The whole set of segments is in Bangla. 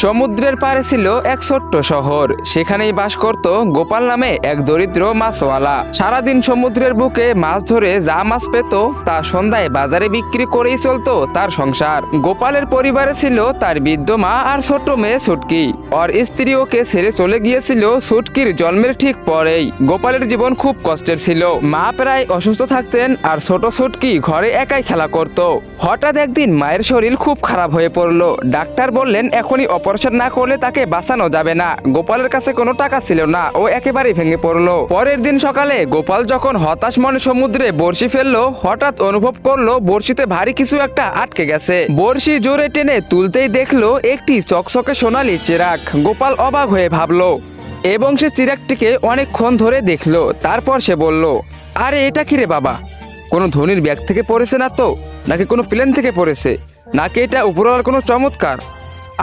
সমুদ্রের পাড়ে ছিল এক ছোট্ট শহর। সেখানেই বাস করত গোপাল নামে এক দরিদ্র মাছওয়ালা। সারাদিন সমুদ্রের বুকে মাছ ধরে যা মাছ পেত তা সন্ধ্যায় বাজারে বিক্রি করেই চলতো তার সংসার। গোপালের পরিবারে ছিল তার বৃদ্ধ মা আর ছোট্ট মেয়ে ছুটকি। ওর স্ত্রী ওকে ছেড়ে চলে গিয়েছিল ছুটকির জন্মের ঠিক পরেই। গোপালের জীবন খুব কষ্টের ছিল। মা প্রায় অসুস্থ থাকতেন আর ছোট ছুটকি ঘরে একাই খেলা করত। হঠাৎ একদিন মায়ের শরীর খুব খারাপ হয়ে পড়লো। ডাক্তার বললেন এখনই অপারেশন না করলে তাকে বাঁচানো যাবে না। গোপালের কাছে কোনো টাকা ছিল না, ও একেবারেই ভেঙে পড়লো। পরের দিন সকালে গোপাল যখন হতাশ মনে সমুদ্রে বড়শি ফেললো, হঠাৎ অনুভব করলো বড়শিতে ভারী কিছু একটা আটকে গেছে। বড়শি জোরে টেনে তুলতেই দেখলো একটি চকচকে সোনালী চিরাগ। গোপাল অবাক হয়ে ভাবলো এবং সে চিরাগটিকে অনেকক্ষণ ধরে দেখলো। তারপর সে বলল, আরে এটা কি রে বাবা? কোনো ধনীর ব্যাগ থেকে পড়েছে না তো, নাকি কোনো প্লেন থেকে পড়েছে, নাকি এটা উপরওয়ালার কোনো চমৎকার?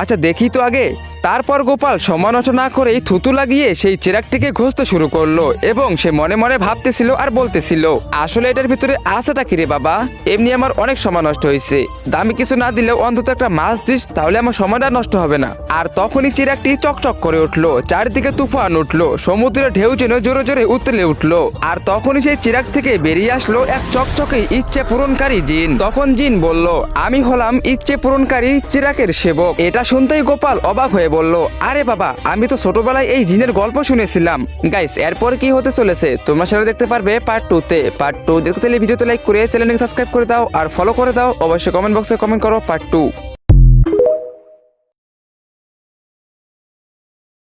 আচ্ছা দেখি তো আগে। তারপর গোপাল সময় নষ্ট না করেই থুতু লাগিয়ে সেই চিরাগটিকে ঘষতে শুরু করলো এবং সে মনে মনে ভাবতেছিল আর বলতেছিল, আসলে এটার ভিতরে আছেটা কি রে বাবা? এমনি আমার অনেক সময় নষ্ট হয়েছে, দামি কিছু না দিলেও অন্তত একটা মাছ দিস, তাহলে আমার সময়টা নষ্ট হবে না। আর তখনই চিরাগটি চকচক করে উঠলো, চারিদিকে তুফান উঠলো, সমুদ্রের ঢেউ যেন জোরে জোরে উতলে উঠলো। আর তখনই সেই চিরাগ থেকে বেরিয়ে আসলো এক চকচকে ইচ্ছে পূরণকারী জিন। তখন জিন বলল, আমি হলাম ইচ্ছে পূরণকারী চিরাগের সেবক। এটা শুনতেই গোপাল অবাক হয়ে বলল, আরে বাবা, আমি তো ছোটবেলায় এই জিনের গল্প শুনেছিলাম। গাইস, এরপর কি হতে চলেছে তোমরা সেটা দেখতে পারবে পার্ট 2 তে। পার্ট 2 দেখতে চাইলে ভিডিওতে লাইক করে চ্যানেলটিকে সাবস্ক্রাইব করে দাও আর ফলো করে দাও। অবশ্যই কমেন্ট বক্সে কমেন্ট করো পার্ট 2।